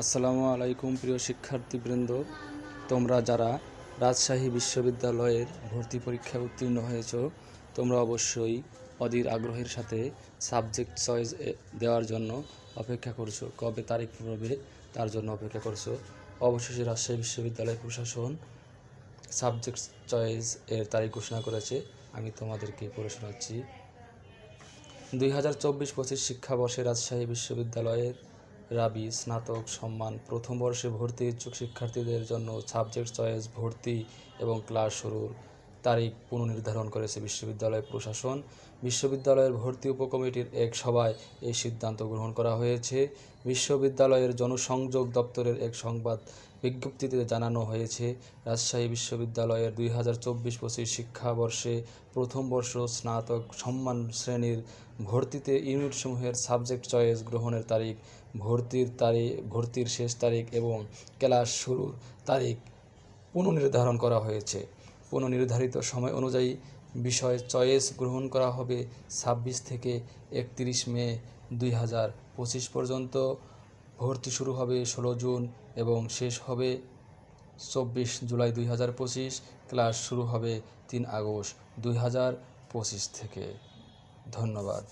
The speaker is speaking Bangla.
আসসালামু আলাইকুম প্রিয় শিক্ষার্থীবৃন্দ, তোমরা যারা রাজশাহী বিশ্ববিদ্যালয়ের ভর্তি পরীক্ষায় উত্তীর্ণ হয়েছ, তোমরা অবশ্যই অধীর আগ্রহের সাথে সাবজেক্ট চয়েস দেওয়ার জন্য অপেক্ষা করছো। কবে তারিখ পড়বে তার জন্য অপেক্ষা করছো। অবশেষে রাজশাহী বিশ্ববিদ্যালয় প্রশাসন সাবজেক্ট চয়েস এর তারিখ ঘোষণা করেছে। আমি তোমাদেরকে পড়ে শোনাচ্ছি। 2024-25 শিক্ষাবর্ষে রাজশাহী বিশ্ববিদ্যালয়ের রাবি স্নাতক সম্মান প্রথম বর্ষে ভর্তি ইচ্ছুক শিক্ষার্থীদের জন্য সাবজেক্ট চয়েস ভর্তি এবং ক্লাস শুরুর তারিখ পুনর্নির্ধারণ করেছে বিশ্ববিদ্যালয় প্রশাসন। বিশ্ববিদ্যালয়ের ভর্তি উপকমিটির এক সভায় এই সিদ্ধান্ত গ্রহণ করা হয়েছে। বিশ্ববিদ্যালয়ের জনসংযোগ দপ্তরের এক সংবাদ বিজ্ঞপ্তিতে জানানো হয়েছে, রাজশাহী বিশ্ববিদ্যালয়ের 2024-25 শিক্ষাবর্ষে প্রথম বর্ষ স্নাতক সম্মান শ্রেণীর ভর্তিতে ইউনিটসমূহের সাবজেক্ট চয়েস গ্রহণের তারিখ, ভর্তির শেষ তারিখ এবং ক্লাস শুরুর তারিখ পুনর্নির্ধারণ করা হয়েছে। পুনর্নির্ধারিত সময় অনুযায়ী বিষয় চয়েস গ্রহণ করা হবে 26 থেকে 31 মে 2025 পর্যন্ত। ভর্তি শুরু হবে 16 জুন এবং শেষ হবে 24 জুলাই 2025। ক্লাস শুরু হবে 3 আগস্ট 2025 থেকে। ধন্যবাদ।